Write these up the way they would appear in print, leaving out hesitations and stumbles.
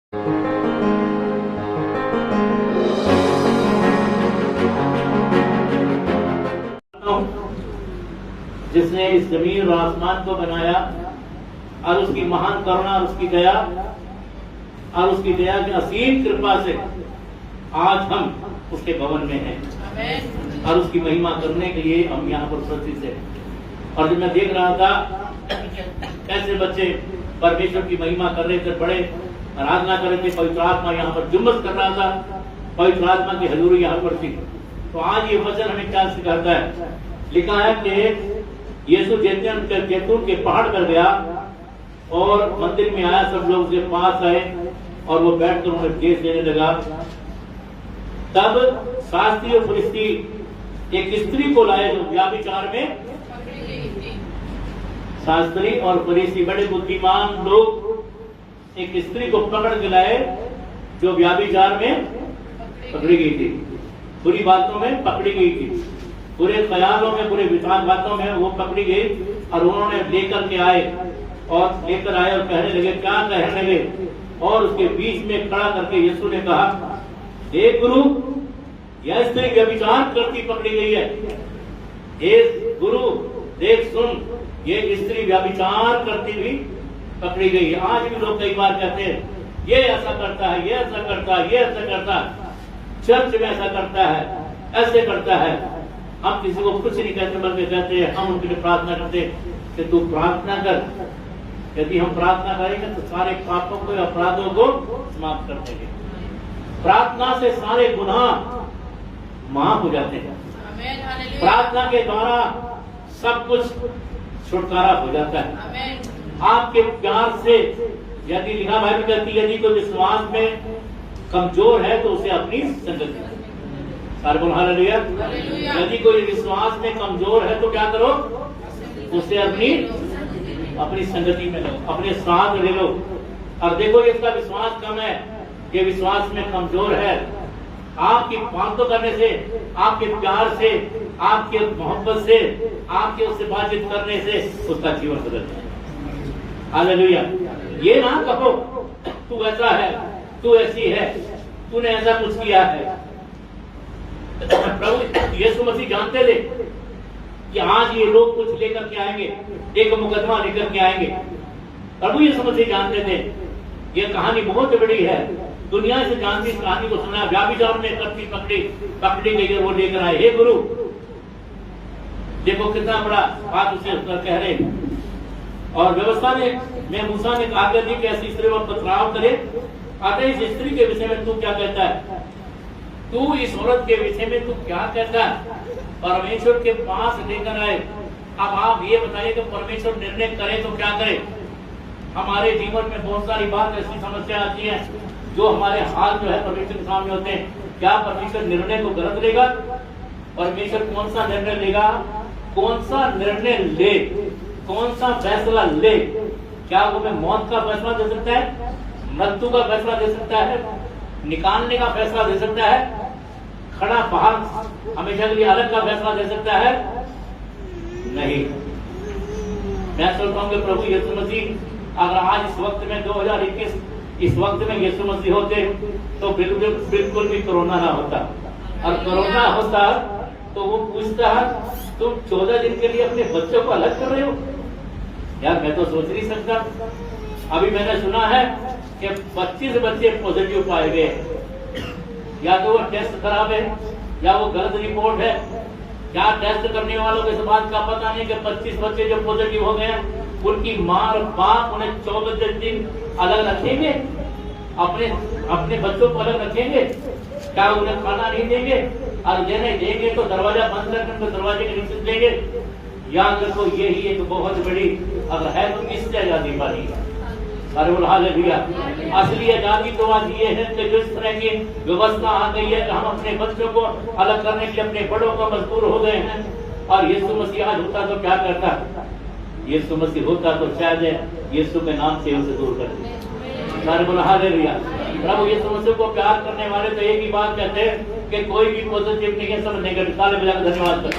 जिसने इस जमीन और आसमान को बनाया और उसकी महान करुणा और उसकी दया की असीम कृपा से आज हम उसके भवन में हैं और उसकी महिमा करने के लिए हम यहाँ पर उपस्थित हैं। और जब मैं देख रहा था कैसे बच्चे परमेश्वर की महिमा कर रहे थे, बड़े आराधना कर रहे थे, पवित्र आत्मा यहाँ पर जुम्मत कर रहा था, पवित्र आत्मा की हजूरी यहाँ पर थी। तो आज ये वचन हमें क्या सिखाता है? लिखा है कि यीशु जैतून के पहाड़ पर गया और मंदिर में आया, सब लोग उसके पास आए और वो बैठकर उन्हें उपदेश देने लगा। तब शास्त्री और फरिश्ती एक स्त्री को लाए जो व्याभिचार में, शास्त्री और फरिश्ती बड़े बुद्धिमान लोग एक स्त्री को पकड़ के लाए जो व्याभिचार में पकड़ी गई थी, बुरी बातों में पकड़ी गई थी, बुरे ख्यालों में, बुरे विचार बातों में वो पकड़ी गई। और उन्होंने लेकर आए और कहने लगे, क्या कहने लगे? और उसके बीच में खड़ा करके यीशु ने कहा, देख गुरु, यह स्त्री व्यभिचार करती पकड़ी गई है। हे गुरु, देख सुन, ये स्त्री व्यभिचार करती हुई पकड़ी गई है। आज भी लोग कई बार कहते हैं, ये ऐसा करता है, ये ऐसा करता है, ये ऐसा करता है, चर्च में ऐसा करता है, ऐसे करता है। हम किसी को कुछ नहीं कहते, बल्कि कहते हैं, हम उनके लिए प्रार्थना करते कि तू प्रार्थना कर। यदि हम प्रार्थना करेंगे तो सारे पापों को, अपराधों को समाप्त कर देंगे। प्रार्थना से सारे गुनाह माफ हो जाते हैं। प्रार्थना के द्वारा सब कुछ छुटकारा हो जाता है। आपके प्यार से, यदि लिखा बाइबल कहती है, यदि कोई विश्वास में कमजोर है तो उसे अपनी संगति, सारे बोल हालेलुया। यदि कोई विश्वास में कमजोर है तो क्या करो? उसे अपनी संगति में लो, अपने साथ ले लो। और देखो, इसका विश्वास कम है, ये विश्वास में कमजोर है। आपकी बातों करने से, आपके प्यार से, आपके मोहब्बत से, आपके उससे बातचीत करने से उसका जीवन बदलता है। हालेलुया। ये ना कहो तू ऐसा है, तू ऐसी है, तूने ऐसा कुछ किया है। प्रभु यीशु मसीह जानते थे कि आज ये लोग कुछ लेकर के आएंगे, एक मुकदमा लेकर के आएंगे। प्रभु यीशु मसीह जानते थे ये कहानी बहुत बड़ी है, दुनिया से जानती इस कहानी को सुना। व्याभिचार में करती पकड़ी गई है, वो लेकर आए। हे गुरु, देखो कितना बड़ा बात उसे कह रहे हैं। और व्यवस्था में मूसा ने आज्ञा दी कि ऐसी स्त्री पर पथराव करे। अतः इस स्त्री के विषय में तू क्या कहता है? तू इस औरत के विषय में तू क्या कहता है? परमेश्वर के पास लेकर आए। अब आप ये बताइए कि परमेश्वर निर्णय करे तो क्या करे? हमारे जीवन में बहुत सारी बात ऐसी समस्या आती है जो हमारे हाल जो है परमेश्वर के सामने होते हैं। क्या परमेश्वर निर्णय को गलत लेगा? परमेश्वर कौन सा निर्णय लेगा? कौन सा निर्णय ले, कौन सा फैसला ले? क्या वो हमें मौत का फैसला दे सकता है, मृत्यु का फैसला दे सकता है, निकालने का फैसला दे सकता है, खड़ा बाहर हमेशा के लिए अलग का फैसला दे सकता है? नहीं। मैं सोचता हूँ कि प्रभु यीशु मसीह अगर आज इस वक्त में 2021 इस वक्त में यीशु मसीह होते तो बिल्कुल भी कोरोना ना होता। और कोरोना होता तो वो पूछता, तुम 14 दिन के लिए अपने बच्चों को अलग कर रहे हो? यार मैं तो सोच नहीं सकता। अभी मैंने सुना है कि 25 बच्चे पॉजिटिव पाए गए। या तो वो टेस्ट खराब है या वो गलत रिपोर्ट है। क्या टेस्ट करने वालों को इस बात का पता नहीं कि 25 बच्चे जो पॉजिटिव हो गए उनकी माँ और बाप उन्हें 14 दिन अलग रखेंगे? अपने बच्चों को अलग रखेंगे? क्या उन्हें खाना नहीं देंगे? और देने देंगे तो दरवाजा बंद करके उनको दरवाजे के नीचे देंगे? याद रखो, यही एक बहुत बड़ी अगर है तो किससे आजादी पानी है। हालेलुया। असली आजादी तो आज ये है कि जिस तरह की व्यवस्था आ गई है कि हम अपने बच्चों को अलग करने के लिए अपने बड़ों को मजबूर हो गए हैं। और यीशु मसीह आज होता तो क्या करता? यीशु मसीह होता तो शायद यीशु के नाम से उसे दूर कर दे। हालेलुया। प्रभु यीशु मसीह को प्यार करने वाले तो एक ही बात कहते हैं कि कोई भी पॉजिटिव नहीं है, सब नेगेटिव। धन्यवाद।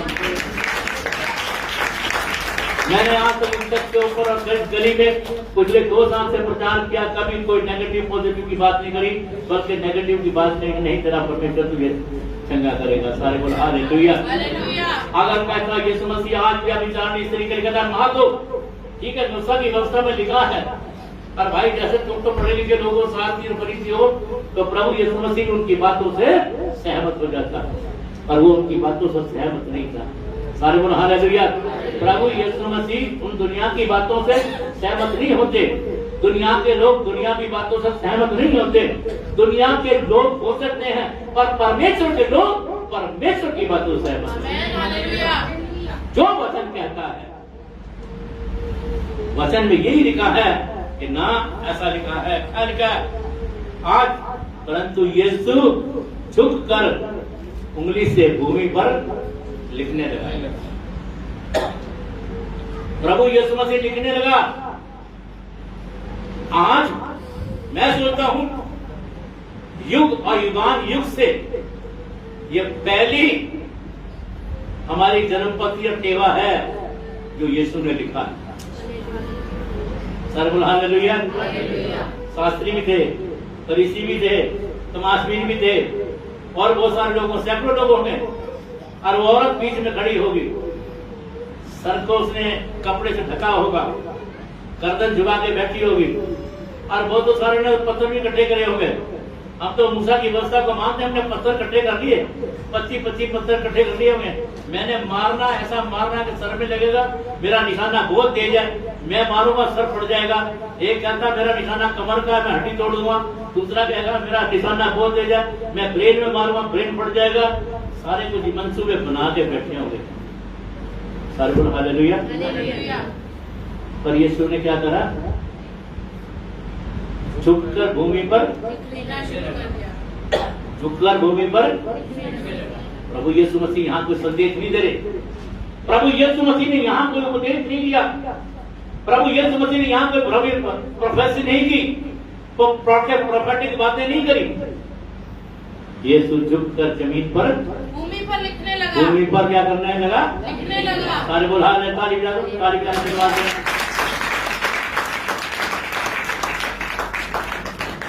मैंने आज तक उन छत के ऊपर और गली में पिछले 2 साल से प्रचार किया, कभी कोई नेगेटिव पॉजिटिव की बात नहीं करी, बल्कि नेगेटिव की बात नहीं तेरा परमेश्वर तुझे चंगा करेगा। सारे बोल हालेलुया। अगर कहता यीशु मसीह आज भी विचार इस तरीके कहता है महातो, ठीक है, मूसा की व्यवस्था में लिखा है, और भाई जैसे तुम तो पढ़े लिखे लोगों साथ ही फरीसी हो, तो प्रभु यीशु मसीह उनकी बातों से सहमत हो जाता, और वो उनकी बातों से सहमत नहीं था। सारे बोल हालेलुया। प्रभु यीशु मसीह उन दुनिया की बातों से सहमत नहीं होते। दुनिया के लोग दुनिया की बातों से सहमत नहीं होते। दुनिया के लोग हो सकते हैं, पर परमेश्वर के लोग परमेश्वर की बातों से सहमत हैं। जो वचन कहता है, वचन में यही लिखा है कि ना ऐसा लिखा है, क्या लिखा है आज, परंतु यीशु झुक कर उंगली से भूमि पर लिखने लगा। प्रभु यीशु मसीह लिखने लगा। आज मैं सोचता हूं युग और युगान युग से ये पहली हमारी जन्मपत्री और टेवा है जो यीशु ने लिखा है। सर बोल हालेलुया। शास्त्री भी थे, फरीसी भी थे, तमाशबीन भी थे, और बहुत सारे लोगों, सैकड़ों लोग होंगे, और वो औरत बीच में खड़ी होगी, सर को उसने कपड़े से ढका होगा, गर्दन झुका के बैठी होगी, और बहुत सारे ने पत्थर भी इकट्ठे करे होंगे। हम तो मूसा की व्यवस्था को मानते हैं, हमने पत्थर इकट्ठे कर लिए, 25 पत्थर इकट्ठे कर लिए होंगे। मैंने मारना, ऐसा मारना कि सर में लगेगा, मेरा निशाना बहुत तेज है, मैं मारूंगा सर फट जाएगा। एक कहता मेरा निशाना कमर का है, मैं हड्डी तोड़ दूंगा। दूसरा कहेगा मेरा निशाना बहुत तेज है, मैं ब्रेन में मारूंगा, ब्रेन फट जाएगा। सारे कुछ मंसूबे बना के बैठे होंगे। सारे बोलो हालेलुया। पर यीशु ने क्या करा? झुककर भूमि पर, झुककर भूमि पर। प्रभु यीशु मसीह यहाँ कोई संदेश नहीं दे रहे। प्रभु यीशु मसीह ने यहाँ कोई उपदेश नहीं दिया। प्रभु यीशु मसीह ने यहाँ कोई प्रोफेसी नहीं की, प्रोफेटिक बातें नहीं करी। यीशु झुककर जमीन पर, भूमि पर लिखने लगा। भूमि पर क्या करने लगा? लिखने लगा। सारे बोल हालेलुया। ताली बजा दो, ताली बजाने के बाद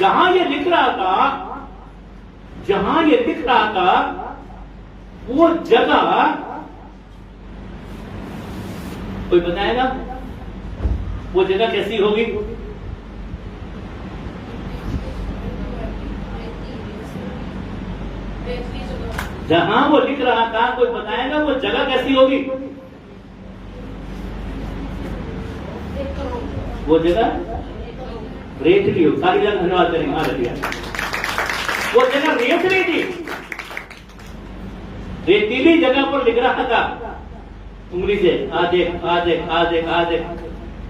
जहां ये लिख रहा था, जहां ये लिख रहा था, वो जगह कोई बताएगा वो जगह कैसी होगी? जहां वो लिख रहा था, कोई बताएगा वो जगह कैसी होगी? वो जगह रेतली हो। सारी जगह धन्यवाद करेंगे। हालेलुया। वो जगह रेतली थी, रेतीली जगह पर लिख रहा था उंगली से। आ देख, आ देख, आ देख, आ देख,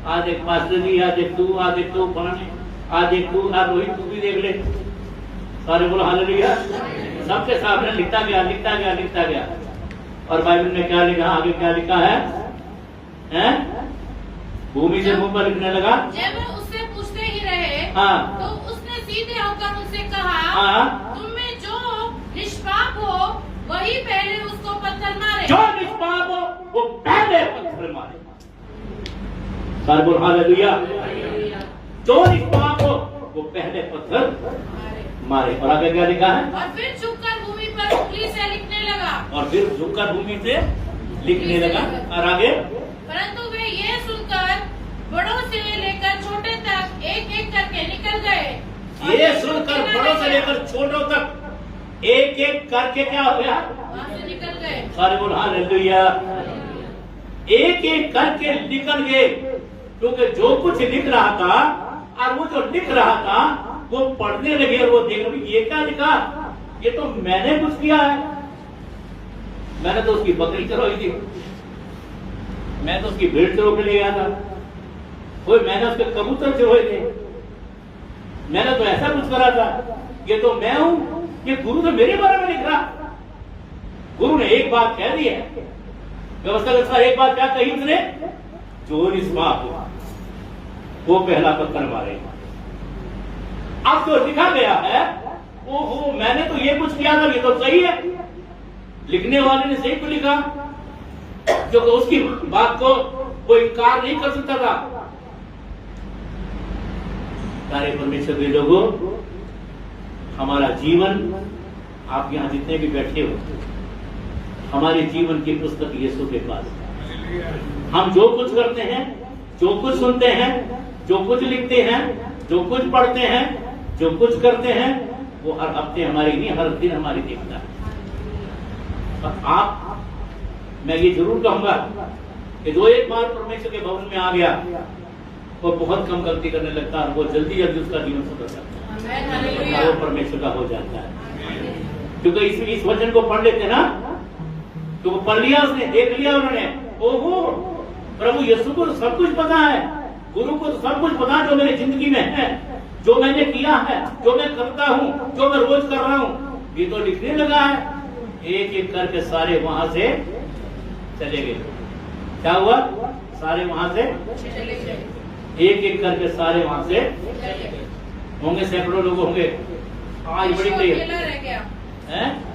आ देख पास्टर जी, आ देख तू, आ देख तू पढ़ने, आ देख तू, आ रोहित तू भी देख ले। सारे बोलो हालेलुया। सबके सामने लिखता गया, लिखता गया, लिखता गया। और बाइबल में क्या लिखा? आगे क्या लिखा है? हैं? भूमि से मुंह पर लिखने लगा। जब वो उससे पूछते ही रहे, हाँ, तो उसने सीधे होकर उनसे कहा, हाँ, तुम में जो निष्पाप हो वही पहले उसको पत्थर मारे। जो निष्पाप हो वो पहले पत्थर मारे। सारे बोल हालेलुया। जो निष्पाप हो वो पहले पत्थर मारे। और आगे क्या लिखा है? और फिर झुककर भूमि पर उंगली से लिखने लगा। और फिर झुककर भूमि से लिखने लगा। और आगे, परंतु वे ये सुनकर बड़ों से लेकर छोटे तक एक एक करके निकल गए। ये सुनकर बड़ों से लेकर छोटों तक एक एक करके क्या हो गया? वहाँ से निकल गए। सारे बोल हालेलुया। एक एक करके निकल गए, क्योंकि जो कुछ लिख रहा था और वो जो लिख रहा था वो पढ़ने लगे, और वो देख रहे ये क्या लिखा? ये तो मैंने कुछ किया है। मैंने तो उसकी बकरी चरोई थी, मैं तो उसकी भेड़ चरो के लिए गया था, कोई मैंने उसके कबूतर चरोए थे, मैंने तो ऐसा कुछ करा था। ये तो मैं हूं, ये गुरु तो मेरे बारे में लिख रहा। गुरु ने एक बात कह दी है, व्यवस्था के अनुसार एक बात क्या कही उसने? जो निष्पाप हुआ वो पहला पत्थर मारेगा। अब जो लिखा गया है, ओहो मैंने तो ये कुछ किया था, ये तो सही है। लिखने वाले ने सही को लिखा, जो उसकी बात को वो इनकार नहीं कर सकता था। सारे परमेश्वर के लोगों, हमारा जीवन, आप यहां जितने भी बैठे हो, हमारे जीवन की पुस्तक यीशु के पास है। हम जो कुछ करते हैं, जो कुछ सुनते हैं, जो कुछ लिखते हैं, जो कुछ पढ़ते हैं, जो कुछ करते हैं, वो हर हफ्ते हमारी नहीं, हर दिन हमारी दिखता है। आप, मैं ये जरूर कहूंगा कि जो एक बार परमेश्वर के भवन में आ गया, वो बहुत कम गलती करने लगता है, वो जल्दी जल्दी उसका जीवन सुधर जाता है, वो परमेश्वर का हो जाता है। क्योंकि इस वचन को पढ़ लेते ना, तो पढ़ लिया उसने, देख लिया उन्होंने, ओहो प्रभु यीशु को सब कुछ पता है, गुरु को सब कुछ पता जो मेरी जिंदगी में है, जो मैंने किया है, जो मैं करता हूँ, जो मैं रोज कर रहा हूँ, ये तो लिखने लगा है। एक एक करके सारे वहां से चले गए। क्या हुआ? सारे वहां से एक एक करके सारे वहां से होंगे, सैकड़ों लोग होंगे। आज बड़ी तैयारी,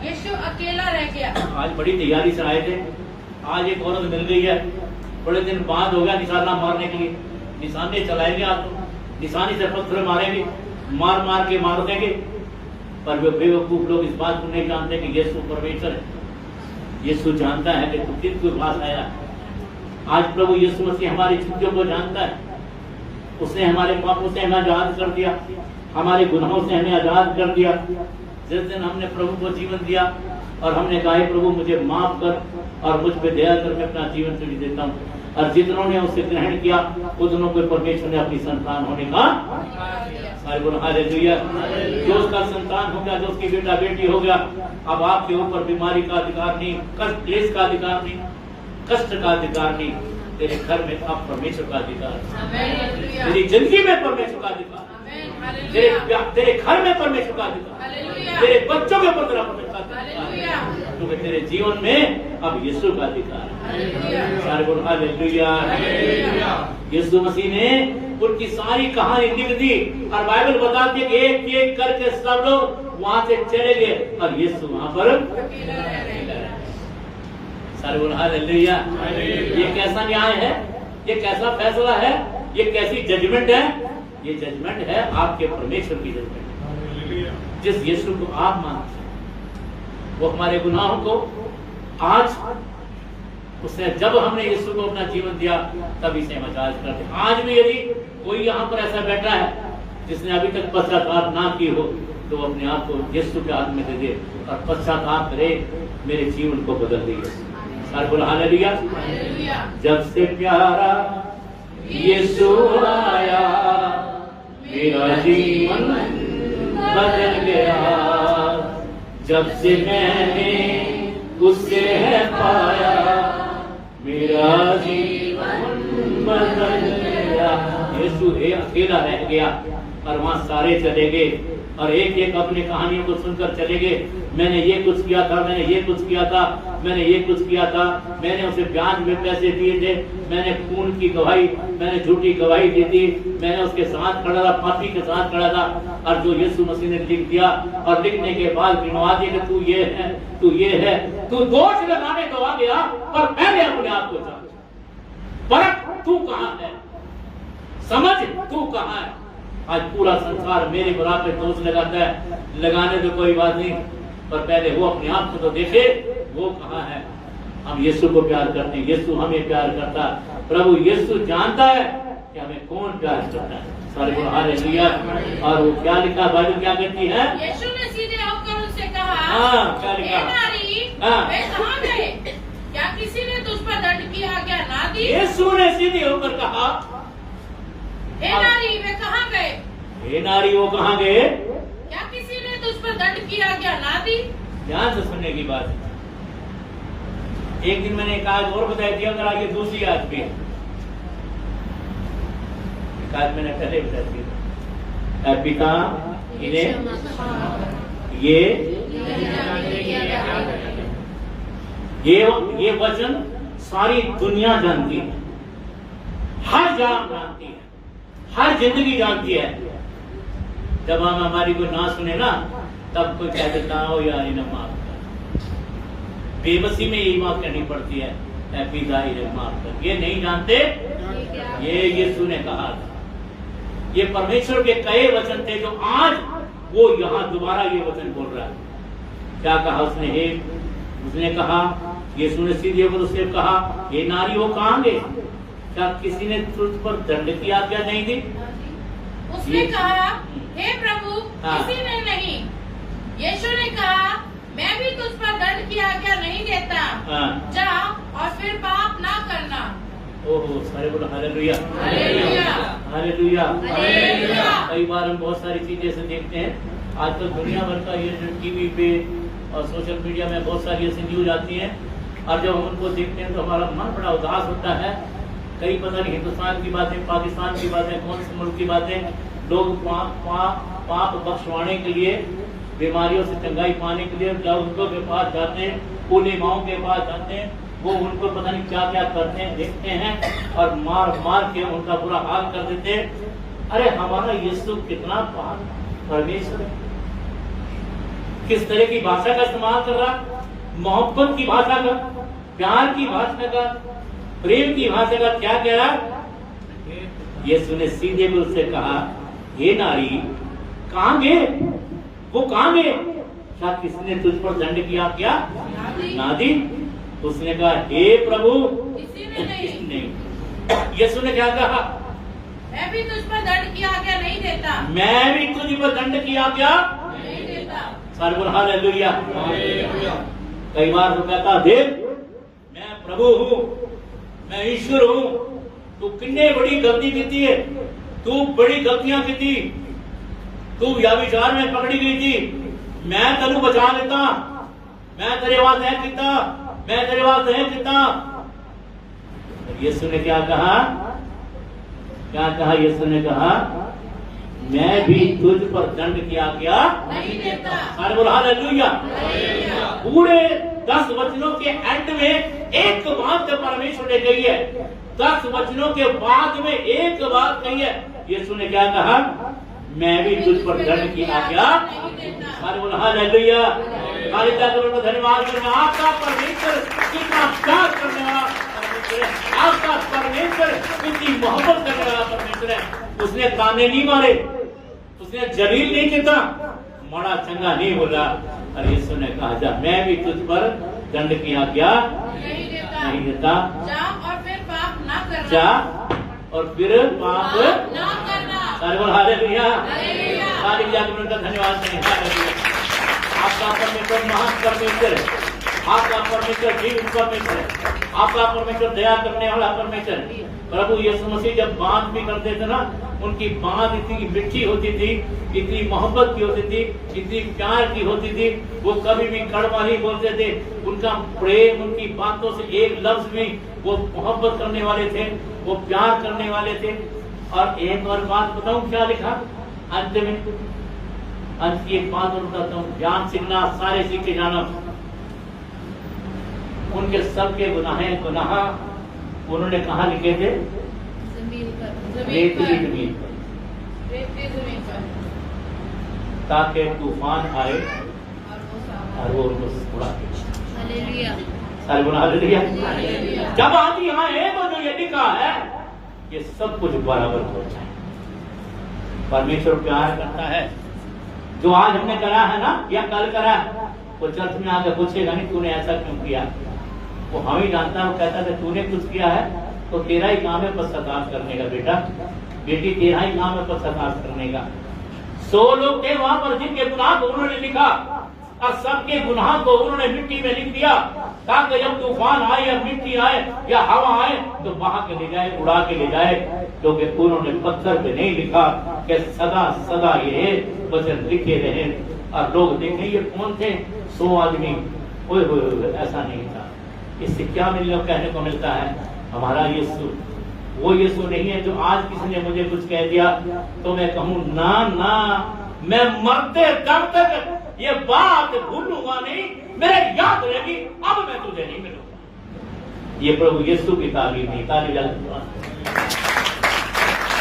यीशु अकेला रह गया। आज बड़ी तैयारी से आए थे। आज एक औरत मिल गई है, बड़े दिन बाद हो गया निशाना मारने के लिए। निशाने चलाएंगे, आप निशानी से पत्थर मारेंगे, मार मार के मार देंगे। पर वे बेवकूफ लोग इस बात को नहीं जानते कि यीशु परमेश्वर है। यीशु जानता है कि तू किसके पास आया। आज प्रभु यीशु मसीह हमारी चीजों को जानता है। उसने हमारे पापों से हमें आजाद कर दिया, हमारे गुनाहों से हमें आजाद कर दिया। जिस दिन हमने प्रभु को जीवन दिया और हमने कहा प्रभु मुझे माफ कर और मुझ पे दया कर, मैं अपना जीवन तुझे देता हूँ। और जितनों ने उसे ग्रहण किया, उतनों को परमेश्वर ने अपनी संतान होने का हालेलुया। जो उसका संतान हो गया, जो उसकी बेटा बेटी हो गया, अब आपके ऊपर बीमारी का अधिकार नहीं, कष्ट क्लेश का अधिकार नहीं, कष्ट का अधिकार नहीं। तेरे घर में अब परमेश्वर का अधिकार, तेरी जिंदगी में परमेश्वर का अधिकार, तेरे घर में परमेश्वर का अधिकार, तेरे बच्चों के ऊपर तेरा परमेश्वर का अधिकार, क्योंकि तेरे जीवन में अब यीशु का अधिकार है। हालेलुया। यीशु मसीह ने उनकी सारी कहानी लिख दी और बाइबल बताती है कि एक एक करके सब लोग वहां से चले गए और यीशु वहां पर। हालेलुया। ये कैसा न्याय है, ये कैसा फैसला है, ये कैसी जजमेंट है? ये जजमेंट है आपके परमेश्वर की जजमेंट। जिस यीशु को आप मानते हैं, वो हमारे गुनाहों को आज, उसने जब हमने यीशु को अपना जीवन दिया तभी से हम आजाद करते। आज भी यदि कोई यहाँ पर ऐसा बैठा है जिसने अभी तक पश्चाताप ना की हो, तो अपने आप को यीशु के हाथ में दे दे और पश्चाताप करे, मेरे जीवन को बदल दिए। हालेलुया। जब से प्यारा यीशु आया, मेरा जीवन बदल गया। जब से मैंने उससे है पाया, मेरा जीवन बदल गया। यीशु अकेला रह गया और वहां सारे चले गए और एक एक अपनी कहानियों को सुनकर चले गए। मैंने ये कुछ किया था, मैंने ये कुछ किया था, मैंने ये कुछ किया था, मैंने उसे ब्याज में पैसे दिए थे, मैंने खून की गवाही, मैंने झूठी गवाही दी थी, मैंने उसके साथ खड़ा था, पापी के साथ खड़ा था। और जो यीशु मसीह ने लिख दिया और लिखने के बाद गिनवा दिया कि तू ये है, तू ये है, तू दोष लगाने को आ गया और मैंने अपने आप को जाना। परख तू कहाँ है, समझ तू कहाँ है। आज पूरा संसार मेरे बराबर दोष लगाता है, लगाने तो कोई बात नहीं, पर पहले वो अपने आप को तो देखे, वो कहाँ है। हम यीशु को प्यार करते हैं, यीशु हमें प्यार करता है। प्रभु यीशु जानता है कि हमें कौन प्यार करता है। हालेलुया। और वो क्या लिखा, बाइबल क्या कहती है? यीशु ने सीधे होकर उनसे कहा, हाँ क्या लिखा? वे कहाँ गए? क्या किसी ने तुझ पर दंड की आज्ञा ना दी? यीशु ने सीधे होकर कहा, हे नारी वे कहाँ गए? हे नारी वो कहाँ गए? क्या किसी ने तुझ पर दंड की आज्ञा ना दी? ध्यान से सुनने की बात है। एक दिन मैंने एक आज और बताई थी, अगर आगे दूसरी आज भी आज मैंने पहले बताई थी। पिता इन्हें ये वचन सारी दुनिया जानती है, हर जान जानती है, हर जिंदगी जानती है। जब हम हमारी कोई ना सुने ना, तब कोई कह देता हो यार इन्हें माफ कर। बेबसी में यही बात करनी पड़ती है, ये नहीं जानते ये यीशु ने कहा था। ये परमेश्वर के कई वचन थे जो आज वो यहाँ दोबारा ये वचन बोल रहा है। क्या कहा उसने? उसने कहा, यीशु ने सीधे पर उससे कहा, ये नारी वो कहाँ गए? क्या किसी ने तुझ पर दंड की आज्ञा नहीं दी? उसने कहा, हे प्रभु, किसी ने नहीं। यीशु ने कहा, मैं भी तुझ पर दंड की आज्ञा नहीं देता। जा और फिर पाप ना करना। ओहो, सारे बोलो हालेलुया, हालेलुया, हालेलुया, हालेलुया। कई बार हम बहुत सारी चीजें ऐसे देखते हैं। आजकल दुनिया भर का ये जो टीवी पे और सोशल मीडिया में बहुत सारी ऐसी न्यूज आती हैं, और जब हम उनको देखते हैं तो हमारा मन बड़ा उदास होता है। कई पता नहीं हिंदुस्तान की बातें, पाकिस्तान की बातें, कौन से मुल्क की बातें। लोग पाप बख्शवाने के लिए, बीमारियों से चंगाई पाने के लिए उनको के पास जाते हैं, उलेमाओं के पास जाते हैं। वो उनको पता नहीं क्या क्या करते हैं, देखते हैं और मार मार के उनका बुरा हाल कर देते हैं। अरे हमारा यीशु कितना परमेश्वर है, किस तरह की भाषा का इस्तेमाल कर रहा, मोहब्बत की भाषा का, प्यार की भाषा का, प्रेम की भाषा का। क्या कह रहा? यीशु ने सीधे मुंह से कहा, हे नारी, कहाँ गए? वो कहाँ गए? क्या किसने तुझ पर दंड किया? क्या नादी? उसने कहा, हे प्रभु, किसी ने नहीं। यीशु ने क्या कहा? मैं भी तुझ पर दंड की आज्ञा नहीं देता। मैं भी तुझ पर दंड की आज्ञा नहीं देता। सारे बोल हालेलुया। कई बार तो कहता, देख मैं प्रभु हूँ, मैं ईश्वर हूँ, तू कितने बड़ी गलती की है, तू बड़ी गलतियां की थी, तू व्यभिचार में पकड़ी गई थी, मैं तेनू बचा लेता, मैं तेरे वास्ते किता, मैं तेरे वास्ते किता। यीशु ने क्या कहा? क्या कहा? यीशु ने कहा, मैं भी तुझ पर दंड की आज्ञा नहीं देता। सारे बोल हालेलुया। पूरे 10 वचनों के एंड में एक बात तो परमेश्वर ने कही है। 10 वचनों के बाद में एक बात कही है। यीशु ने क्या कहा? मैं भी तुझ पर दंड की आज्ञा सारे बोल हालेलुया। धन्यवाद करना आपका परमेश्वर, कितना प्यार करने वाला परमेश्वर है, आपका परमेश्वर कितनी मोहब्बत करने वाला परमेश्वर है। उसने ताने नहीं मारे, उसने जलील नहीं किया, माड़ा चंगा नहीं बोला। और यीशु ने कहा, जा मैं भी तुझ पर दंड की आज्ञा नहीं देता। जा और फिर पाप ना करना। जा और फिर पाप ना करना। सारे बोल हालेलुया। हालेलुया। सारी जागरण का धन्यवाद करें। हालेलुया। आपका परमेश्वर महान परमेश्वर है, आपका परमेश्वर जीवित परमेश्वर है, आपका परमेश्वर दया करने वाला परमेश्वर है। प्रभु यीशु मसीह जब बात भी करते थे ना, उनकी बात इतनी मीठी होती थी, इतनी मोहब्बत की होती थी, इतनी प्यार की होती थी। वो कभी भी कड़वा नहीं बोलते थे। उनका प्रेम, उनकी बातों से एक लफ्ज भी, वो मोहब्बत करने वाले थे, वो प्यार करने वाले थे। और एक और बात बताऊं क्या लिखा अंत में? अंत की एक बात और बताता हूँ, ज्ञान सीखना, सारे सीख के जाना। उनके सबके गुनाह उन्होंने कहा लिखे थे? रेतीली जमीन पर, ताकि तूफान आए और वो उनको उड़ा दे। सारे गुनाह हालेलुया। जब आदमी यहाँ है तो जो ये लिखा है, ये सब कुछ बराबर हो जाए। परमेश्वर प्यार करता है। जो आज हमने करा है ना, या कल करा है, वो चर्च में आकर पूछेगा नहीं तूने ऐसा क्यों किया। वो हम ही जानता है। वो कहता है तूने कुछ किया है तो तेरा ही काम है पश्चाताप करने का। बेटा बेटी, तेरा ही काम है पश्चाताप करने का। 100 लोग थे वहां पर जिनके गुनाह को उन्होंने लिखा, और सबके गुनाह को उन्होंने मिट्टी में लिख दिया, ताकि जब तूफान आए या मिट्टी आए या हवा आए तो बहा के ले जाए, उड़ा के ले जाए। क्योंकि उन्होंने पत्थर पे नहीं लिखा कि सदा सदा ये वचन लिखे रहे। और लोग देखें ये कौन थे? 100 आदमी। ऐसा नहीं था। इससे क्या कहने को मिलता है? हमारा यीशु वो यीशु नहीं है जो आज किसी ने मुझे कुछ कह दिया तो मैं कहूँ ना ना, मैं मरते दम तक ये बात भूलूंगा नहीं, मेरे याद रहेगी, अब मैं तुझे नहीं मिलूंगा। ये प्रभु यीशु की तारीफ नहीं,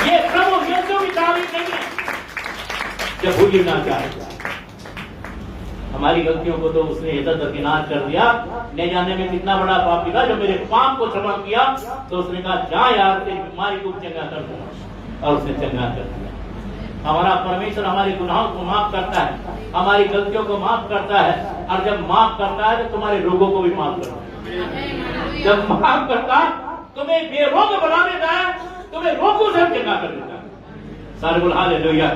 ये प्रभु यीशु की तारीफ नहीं है। जब भूली ना चाहे हमारी गलतियों को तो उसने इधर दरकिनार कर दिया, न जाने में कितना बड़ा पापी था। जब मेरे पाप को क्षमा किया तो उसने कहा जा यार तेरी बीमारी को चंगा कर दूंगा, और उसने चंगा कर दिया। हमारा परमेश्वर हमारे गुनाहों को माफ करता है, हमारी गलतियों को माफ करता है, और जब माफ करता है तो तुम्हारे रोगों को भी माफ करता है। जब माफ करता है तुम्हें बेरोग बना देता है, तुम्हें रोगों से चंगा कर देता है। सारे बोल हालेलुया।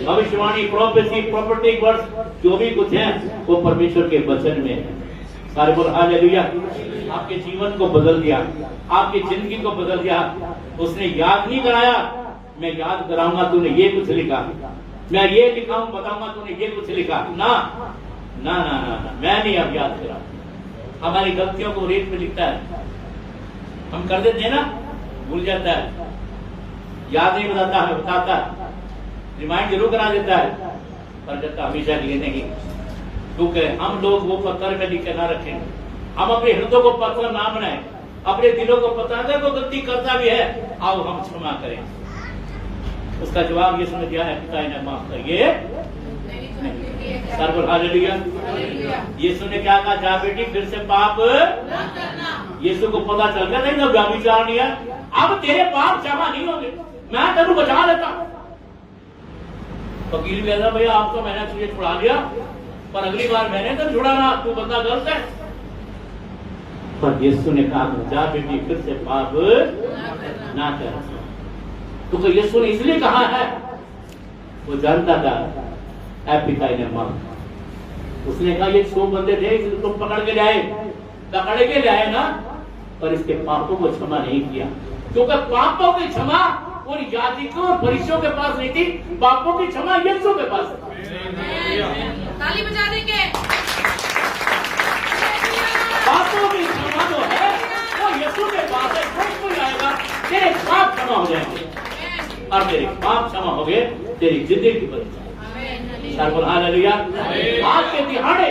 भविष्यवाणी, प्रोफेसी, प्रोफेटिक वर्ड्स जो भी कुछ है वो परमेश्वर के वचन में है। सारे बोल हालेलुया। आपके जीवन को बदल दिया, आपकी जिंदगी को बदल दिया। उसने याद नहीं कराया मैं याद कराऊंगा तूने ये कुछ लिखा, मैं ये लिखा हूं बताऊंगा तूने ये कुछ लिखा, ना ना ना ना, ना मैं नहीं अब याद करा। हमारी गलतियों को रेत पे लिखता है, हम कर देते हैं ना, भूल जाता है, याद नहीं बताता है, बताता है, रिमाइंड जरूर करा देता है, पर कहता हमेशा के लिए नहीं। क्योंकि हम लोग वो पत्थर में लिख के ना रखें, हम अपने हृदय को पत्थर ना बनाए, अपने दिलों को पता है वो गलती करता भी है, आओ हम क्षमा करें। उसका जवाब यीशु ने दिया है, पिता इन्हें माफ करिए। हालेलुया। यीशु ने क्या कहा, जा बेटी फिर से पाप न करना। यीशु को पता चल गया नहीं, जब व्यभिचार नहीं है, अब तेरे पाप क्षमा नहीं होंगे, मैं तेरे बचा लेता। वकील कहता भैया आप तो मैंने तुझे छुड़ा लिया, पर अगली बार मैंने तो छुड़ा ना, तू बंदा गलत है। पर यीशु ने कहा जा बेटी फिर से पाप ना कर। तो यीशु ने इसलिए कहा है, वो जानता था पिता ने मां। उसने कहा ये 100 बंदे थे, इसको पकड़ के लाए ना, पर इसके पापों को क्षमा नहीं किया। क्योंकि पापों की क्षमा और याजकों और फरीसियों के पास नहीं थी, पापों की क्षमा यीशु के पास है। ताली बजा देंगे। पापों की क्षमा जो है वो यीशु के पास है। कोई आएगा तेरे पाप क्षमा हो जाएंगे, और तेरे पाप क्षमा हो गए, तेरी जिंदगी बदल जाएगी। हालेलुया। आज के दिहाड़े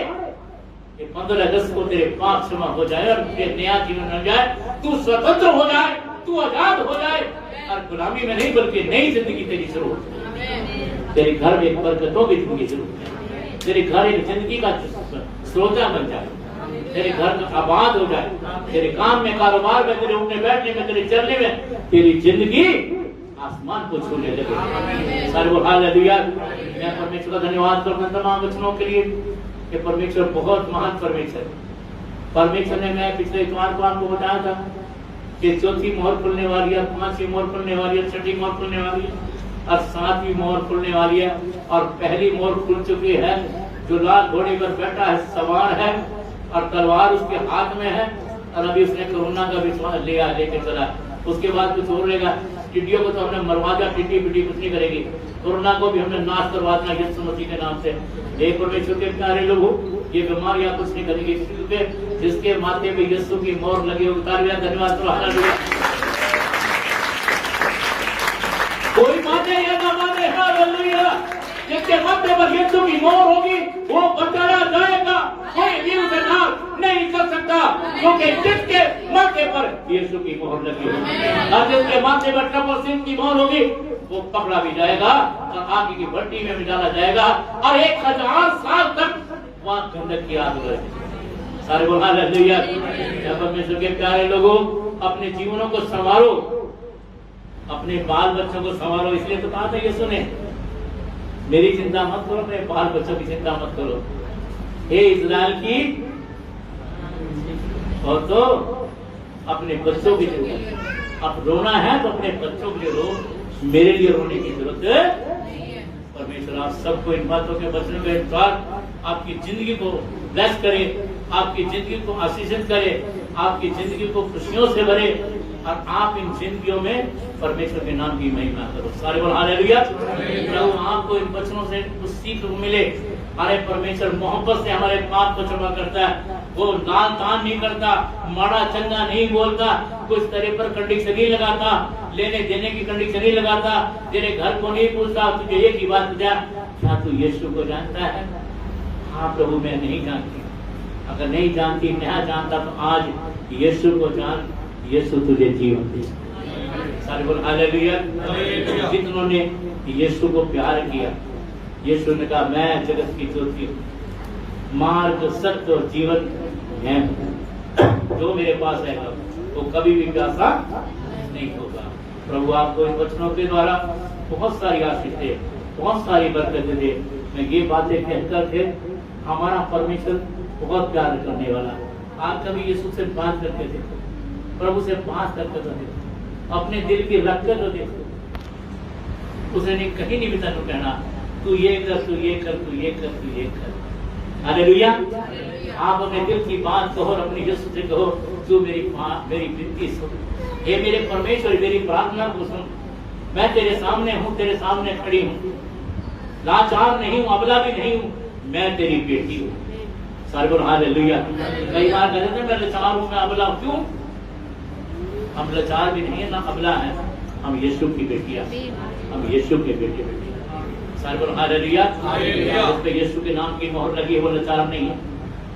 15 अगस्त को तेरे पाप क्षमा हो जाए और तेरे नया जीवन हो जाए, तू स्वतंत्र हो जाए, तू आजाद हो जाए, और गुलामी में नहीं बल्कि नई जिंदगी तेरी शुरू हो जाए। तेरे घर में एक बरकतों की जिंदगी शुरू हो जाए, तेरे घर एक जिंदगी का स्रोता बन जाए, तेरे घर का आबाद हो जाए, तेरे काम में, कारोबार में, तेरे उठने बैठने में, तेरे चलने में, तेरी जिंदगी आसमान को छूने लगे। हालेलुया। मैं परमेश्वर का धन्यवाद करता हूं तमाम वचनों के लिए कि परमेश्वर बहुत महान परमेश्वर। परमेश्वर ने, मैं पिछले इतवार को आपको बताया था कि 4थी मोहर खुलने वाली है, 5वीं मोहर खुलने वाली है, 6ठी मोहर खुलने वाली है, और 7वीं मोहर खुलने वाली है, और पहली मोहर खुल चुकी है। जो लाल घोड़े पर बैठा है, सवार है, और तलवार उसके हाथ में है, और अभी उसने कोरोना का विश्वास लेके चला। उसके बाद कुछ और लेगा। टिड्डियों को तो हमने मरवा दिया, टिड्डी पिड्डी कुछ नहीं करेगी। कोरोना को भी हमने नाश करवा दिया यीशु मसीह के नाम से। हे परमेश्वर के प्यारे लोगों, ये बीमारियां कुछ नहीं करेगी, क्योंकि जिसके माथे पे यीशु की मोहर लगी होगी। धन्यवाद करो। हालेलुया। कोई माने या ना माने, हालेलुया, जिसके माथे पर यीशु की मोहर होगी वो बचाया जाएगा, कोई भी उसे नहीं कर सकता, क्योंकि जिसके माथे पर यीशु की मोहर लगी होगी, और जिसके माथे पर ट्रिपल सिन की मोहर होगी वो पकड़ा भी जाएगा और आगे की भट्टी में भी डाला जाएगा, और 1000 साल तक वहां गंधक की आग रहेगी। सारे बोल हालेलुया। परमेश्वर के प्यारे लोगों, अपने जीवनों को संवारो, अपने बाल बच्चों को संवारो। इसलिए तो कहा था यीशु ने, मेरी चिंता मत करो, अपने बाल बच्चों की चिंता मत करो। हे इज़राइल की, और तो अपने बच्चों की चिंता। अब रोना है तो अपने बच्चों के लिए रो, मेरे लिए रोने की जरूरत नहीं है। परमेश्वर आप सबको इन बातों के वचनों के अनुसार आपकी जिंदगी को ब्लेस करे, आपकी जिंदगी को आशीषित करे, आपकी जिंदगी को खुशियों से भरे, और आप इन जिंदगियों में परमेश्वर के नाम की महिमा करो। सारे बोल हालेलुया। प्रभु आपको इन वचनों से कुछ सीख मिले। हमारे परमेश्वर मोहब्बत से हमारे पाप को क्षमा करता है, वो लाल तान नहीं करता, माड़ा चंगा नहीं बोलता, कुछ तरह पर कंडीशन नहीं लगाता, लेने देने की कंडीशन नहीं लगाता, तेरे घर को नहीं पूछता, तुझे एक ही बात पूछा, क्या तू यीशु को जानता है? हाँ प्रभु मैं नहीं जानती। अगर नहीं जानती, नहीं जानता, तो आज यीशु को जान, यीशु तुझे जीवन दे। सारे बोल हालेलुया। जिन्होंने यीशु को प्यार किया, यीशु ने कहा मैं जगत की ज्योति हूँ, मार्ग, सत्य और जीवन मैं हूं। जो मेरे पास आएगा वो कभी भी प्यासा नहीं होगा। प्रभु आपको इन वचनों के द्वारा बहुत सारी आशीष दे, बहुत सारी बरकत दे। मैं ये बातें कहकर थे, हमारा परमेश्वर बहुत प्यार करने वाला। आप कभी यीशु से बात करते थे, प्रभु से बात करते थे, अपने दिल की रख कर देखो, उसे नहीं कहीं नहीं भी तेन कहना तू ये कर, तू ये कर, तू ये कर, तू ये कर। हालेलुया। आप अपने दिल की बात कहो और अपने यीशु से कहो, तू मेरी विनती सुन, हे मेरे परमेश्वर, मेरी प्रार्थना को सुन। मैं तेरे सामने हूँ, तेरे सामने खड़ी हूँ, लाचार नहीं हूँ, अबला भी नहीं हूँ, मैं तेरी बेटी हूँ। सारे बोलो हालेलुया। कई बार कहते थे मैं लाचार हूँ, मैं अबला हूँ। क्यों? हम लाचार भी नहीं है, ना अबला है, हम यीशु की बेटियां, हम यीशु के बेटे बेटियां। सारे बोलो हालेलुया। जिस पे यीशु के नाम की मोहर लगी है वो लाचार नहीं है।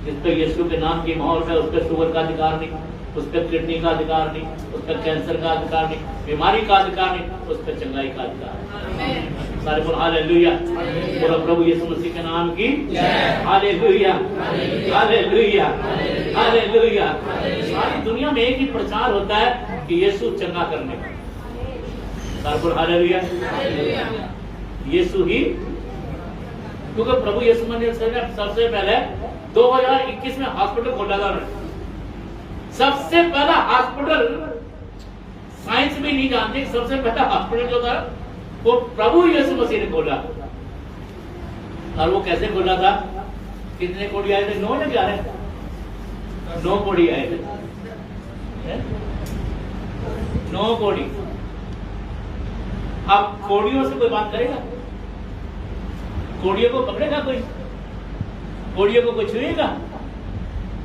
जिस पे यीशु के नाम की मोहर है उस पर शुगर का अधिकार नहीं, उस पर किडनी का अधिकार नहीं, उस पर कैंसर का अधिकार नहीं, बीमारी का अधिकार नहीं, उस पर चंगाई का अधिकार। सारे बोलो हालेलुया। बोलो प्रभु यीशु मसीह के नाम की हालेलुया, हालेलुया, हालेलुया। सारी दुनिया में एक ही प्रचार होता है कि यीशु चंगा करने का। सारे बोलो हालेलुया। यीशु ही, क्योंकि प्रभु यीशु मसीह ने सबसे पहले 2021 में हॉस्पिटल खोला था। सबसे पहला हॉस्पिटल, साइंस भी नहीं जानती, सबसे पहला हॉस्पिटल जो था वो प्रभु यीशु मसीह ने खोला। और वो कैसे खोला था? कितने कोड़ी आए थे? 9 या 11? 9 कोड़ी आए थे, 9 कोड़ी। अब कोड़ियों से कोई बात करेगा? कोड़ियों को पकड़ेगा कोई? कोड़ियों को कोई छुएगा?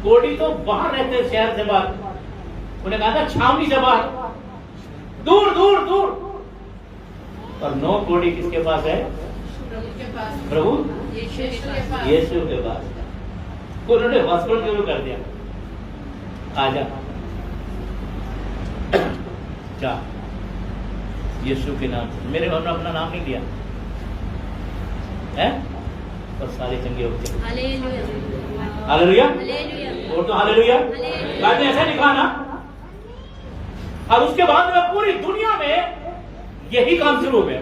कोड़ी तो बाहर रहते हैं, शहर से बाहर। उन्हें कहा था छावनी से बाहर, दूर दूर दूर। और 9 कोड़ी किसके पास है? प्रभु यीशु के पास। उन्होंने हॉस्पिटल शुरू कर दिया। आजा जा यीशु के नाम से। मेरे हमने अपना नाम नहीं लिया है और सारे चंगे होते हैं। हालेलुया। और तो हालेलुया। बातें ऐसा लिखा ना। और उसके बाद में पूरी दुनिया में यही काम शुरू हो गया।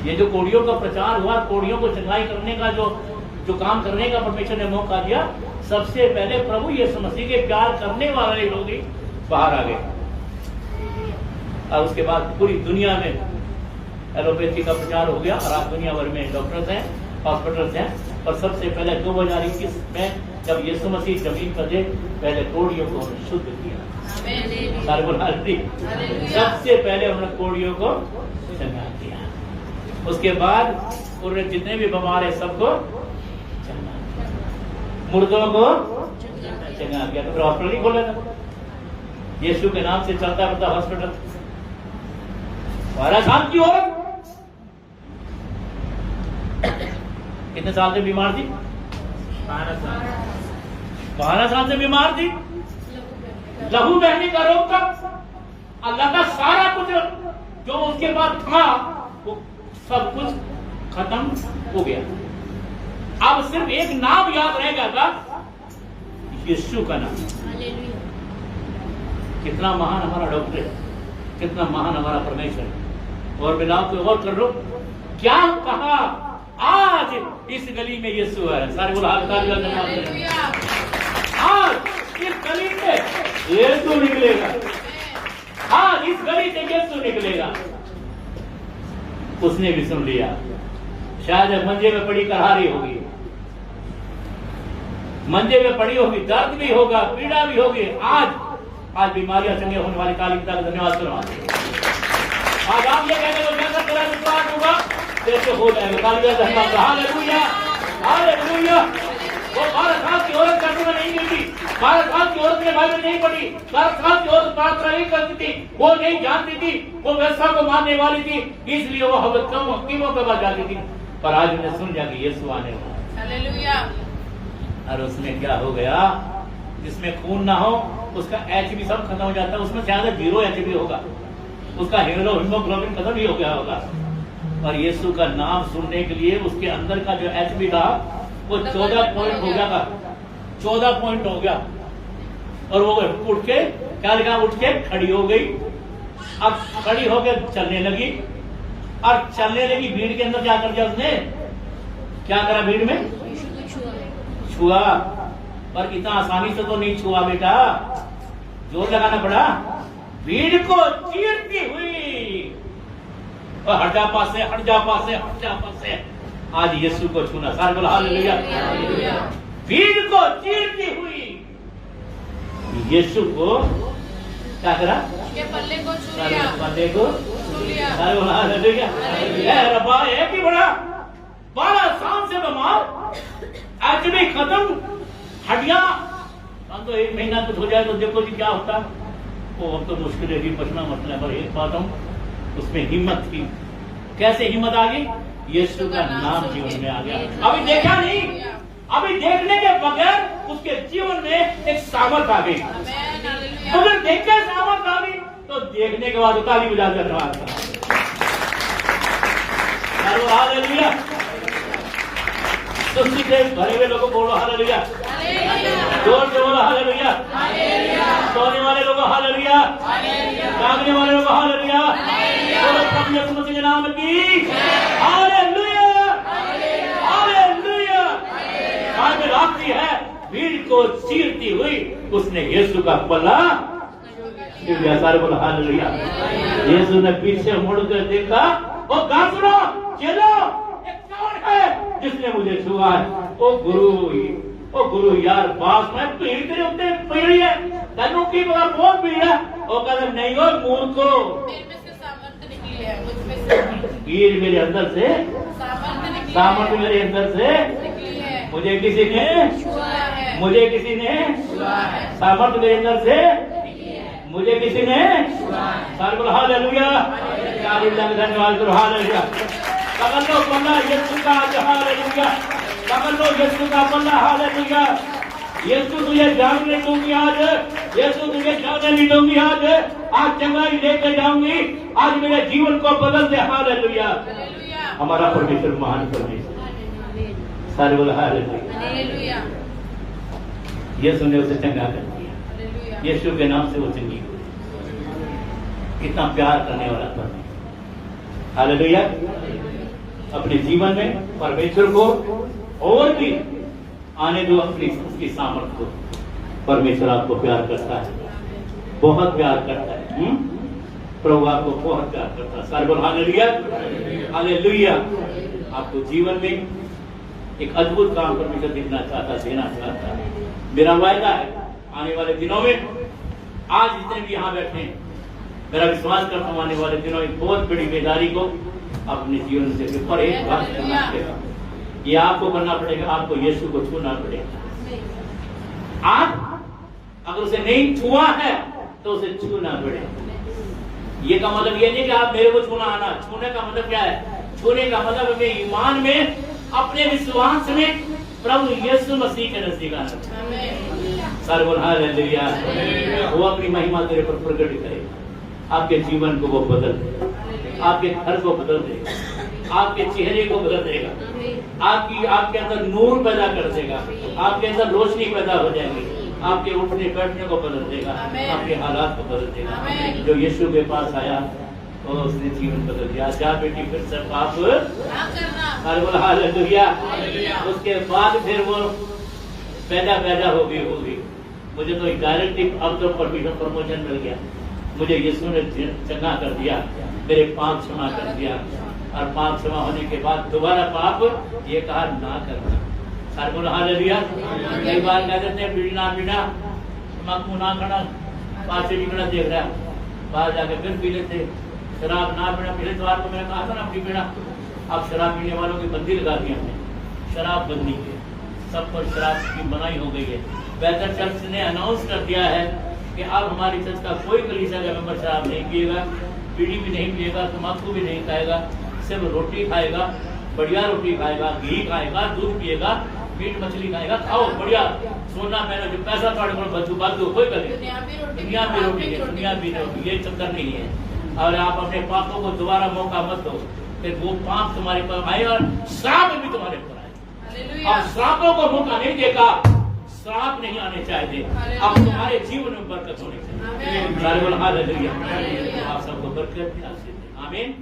ये जो कोड़ियों का प्रचार हुआ, कोड़ियों को चंगाई करने का जो काम करने का परमेश्वर ने मौका दिया, सबसे पहले प्रभु यीशु मसीह के प्यार करने वाले लोग ही बाहर आ गए। और उसके बाद पूरी दुनिया में एलोपैथी का प्रचार हो गया और आज दुनिया भर में डॉक्टर्स हैं, हॉस्पिटल्स हैं। और सबसे पहले 2021 में जब यीशु मसीह जमीन पर थे, पहले कोड़ियों को शुद्ध किया। सबसे पहले उन्होंने कोड़ियों को चंगा किया। उसके बाद उन्होंने जितने भी बीमार है सबको चंगा किया, मुर्दों को चंगा किया। तो फिर हॉस्पिटल नहीं खोला था? यीशु के नाम से चलता रहता हॉस्पिटल। 12 साल की औरत कितने साल से बीमार थी? 12 साल से बीमार थी। लहू बहने का रोग था। अल्लाह का सारा कुछ जो उसके बाद था वो सब कुछ खत्म हो गया। अब सिर्फ एक नाम याद रह गया था, यीशु का नाम। कितना महान हमारा डॉक्टर है, कितना महान हमारा परमेश्वर। और मिलाओ को और कर लो, क्या कहा? आज इस गली में यीशु है। सारे बोला आज इस गली में यीशु निकलेगा। आज इस गली से यीशु निकलेगा। उसने भी सुन लिया। शायद मंजे में पड़ी करहारी होगी, मंजे में पड़ी होगी, दर्द भी होगा, पीड़ा भी होगी। आज बीमारियां चंगे होने वाली काली पिता का धन्यवाद करो। आज आप ये कहने को जैसा तेरा विश्वास होगा जैसे हो जाएगा। Hallelujah, hallelujah. वो 12 साल की औरत करने में नहीं मिलती। 12 साल की औरत ने बाइबल नहीं पढ़ी। 12 साल की औरत प्रार्थना नहीं करती थी, वो नहीं जानती थी, वो व्यवस्था को मानने वाली थी, इसलिए वो हकीमों के पास जाती थी। पर आज उन्हें सुन जा कि यीशु आने वाला। हालेलुया। और उसमें क्या हो गया? जिसमें खून ना हो उसका एचबी सब खत्म हो जाता है। उसमें ज्यादा 0 एचबी होगा, उसका हीमोग्लोबिन खत्म ही हो गया होगा। और यीशु का नाम सुनने के लिए उसके अंदर का जो एचबी था वो 14 पॉइंट हो गया था, 14 पॉइंट हो गया। और वो उठ के क्या लिखा, उठ के खड़ी हो गई। अब खड़ी होकर चलने लगी और चलने लगी। भीड़ के अंदर क्या कर दिया उसने, क्या करा भीड़ में, छुआ। पर इतना आसानी से तो नहीं छुआ बेटा, जोर लगाना पड़ा। भीड़ को चीरती हुई, और हट जा पासे, हट जा पासे, हट जा पासे। आज यीशु को छूना, सारे बोला हालेलुया। भीड़ को चीरती हुई यीशु को क्या करा, के पल्ले को छू लिया, पल्ले को छू लिया। सारे बोला हालेलुया। रब्बा एक ही बड़ा 12 साल से बीमार, आज भी खत्म, हड्डियां तो 1 महीना कुछ हो जाए तो देखो जी क्या होता। वो अब तो मुश्किल है, बचना मसला है। पर एक बात हूं, उसमें हिम्मत थी। कैसे हिम्मत आ गई, यीशु का नाम जीवन में आ गया। अभी देखा नहीं, अभी देखने के बगैर उसके जीवन में एक सामर्थ आ गई। अगर देख के सामर्थ आ गई तो देखने के बाद ताली बजा कर रहा था। हालेलुया। तो सीधे भरे हुए लोगों बोलो हालेलुया, जोर से बोलो हालेलुया। सोने वाले लोगों हालेलुया, जागने वाले लोगों हालेलुया, बोलो प्रभु यीशु मसीह के नाम की हालेलुया, हालेलुया। आज रात्रि है, भीड़ को चीरती हुई उसने यीशु का पल्ला सारे बोलो हालेलुया। यीशु ने पीछे मुड़कर देखा, ओ गासरो चलो, कौन है जिसने मुझे छुआ है। ओ गुरु यार, पास में भीड़ तेरे उत्ते पड़ी है, तनु की बहुत भीड़ है। वो कहते नहीं हो मूर्खो, सामर्थ निकली है, मुझ में से भीड़ मेरे अंदर से, सामर्थ मेरे अंदर से निकली है। मुझे किसी ने छुआ है, मुझे किसी ने छुआ है, सामर्थ मेरे अंदर से मुझे किसी ने सारे बोलो हालेलुया। धन्यवाद करो हालेलुया। पकड़ लो पल्ला यीशु का, हालेलुया। पकड़ लो यीशु का पल्ला, हालेलुया। यीशु तुझे जानने दूंगी आज, यीशु तुझे जानने नहीं दूंगी आज। आज चंगाई लेकर जाऊंगी, आज मेरे जीवन को बदल दे, हालेलुया। हमारा परमेश्वर महान परमेश्वर, सारे बोलो हालेलुया। यीशु ने उसे चंगा कर दिया, यीशु के नाम से वो चंगी हुई। कितना प्यार करने वाला था, हालेलुया। अपने जीवन में परमेश्वर को और भी आने दो, अपनी उसकी सामर्थ को। परमेश्वर आपको प्यार करता है, बहुत प्यार करता है। प्रभु आपको बहुत प्यार करता है, सारे बोलो हालेलुया, हालेलुया। आपको जीवन में एक अद्भुत काम परमेश्वर देना चाहता, देना चाहता है। मेरा वायदा है आने वाले दिनों में, आज जितने भी यहाँ बैठे हैं, मेरा विश्वास करता हूँ आने वाले दिनों में बहुत बड़ी बेदारी को अपने जीवन से। पर एक बात करना पड़ेगा, ये आपको करना पड़ेगा, आपको यीशु को छूना पड़ेगा। आप अगर उसे नहीं छुआ है तो उसे छूना पड़ेगा। ये का मतलब ये नहीं कि आप मेरे को छूना आना। छूने का मतलब क्या है, छूने का मतलब हमें ईमान में, अपने विश्वास में प्रभु यीशु मसीह के नजदीक आना। सारे बोल हालेलुया। वो अपनी महिमा तेरे पर प्रकट करेगा, आपके जीवन को वो बदल देगा, आपके घर को बदल देगा, आपके चेहरे को बदल देगा, आपके अंदर नूर पैदा कर देगा, आपके अंदर रोशनी पैदा हो जाएगी, आपके उठने बैठने को बदल देगा, आपके हालात को बदल देगा। जो यीशु के पास आया और उसने जीवन बदल दिया। जा बेटी फिर से पाप अरे बोला हालेलुया। उसके बाद फिर वो पैदा होगी। मुझे तो डायरेक्ट अब तो परमिशन प्रमोशन मिल गया, मुझे यीशु ने चंगा कर दिया, मेरे पाप क्षमा कर दिया। और पाप क्षमा होने के बाद दोबारा पाप ये कहा ना करना। सारे बोला हालेलुया। कई बार कह देते हैं पीना तम्बाकू ना खाना, पास से निकलना देख रहा, बाहर जाके फिर पी लेते। शराब ना पीना, पहले द्वार को मैंने कहा था ना अपनी पीना। अब शराब पीने वालों की बंदी लगा दी हमने, शराब बंदी है, सब पर शराब की मनाही हो गई है। बेहतर चर्च ने अनाउंस कर दिया है कि अब हमारी चर्च का कोई कलीसिया का मेंबर शराब नहीं पिएगा, बीड़ी भी नहीं पिएगा, तम्बाकू भी नहीं खाएगा, सिर्फ रोटी खाएगा, बढ़िया रोटी खाएगा, घी खाएगा, दूध पिएगा, मीट मछली खाएगा। खाओ बढ़िया, सोना मैंने जो पैसा थोड़े बदू बादू कोई करे, दुनिया भी रोटी है, दुनिया भी रोटी, ये चक्कर नहीं है। और आप अपने पापों को दोबारा मौका मत दो, फिर वो पाप तुम्हारे पर आए और श्राप भी तुम्हारे पर आए। हालेलुया। अब श्रापों को मौका नहीं देगा, श्राप नहीं आने चाहिए, हालेलुया। अब तुम्हारे जीवन में बरकत होनी चाहिए। आमीन। सारे बोलो हालेलुया। हालेलुया। आप सबको बरकत दे, आशीष दे। आमीन।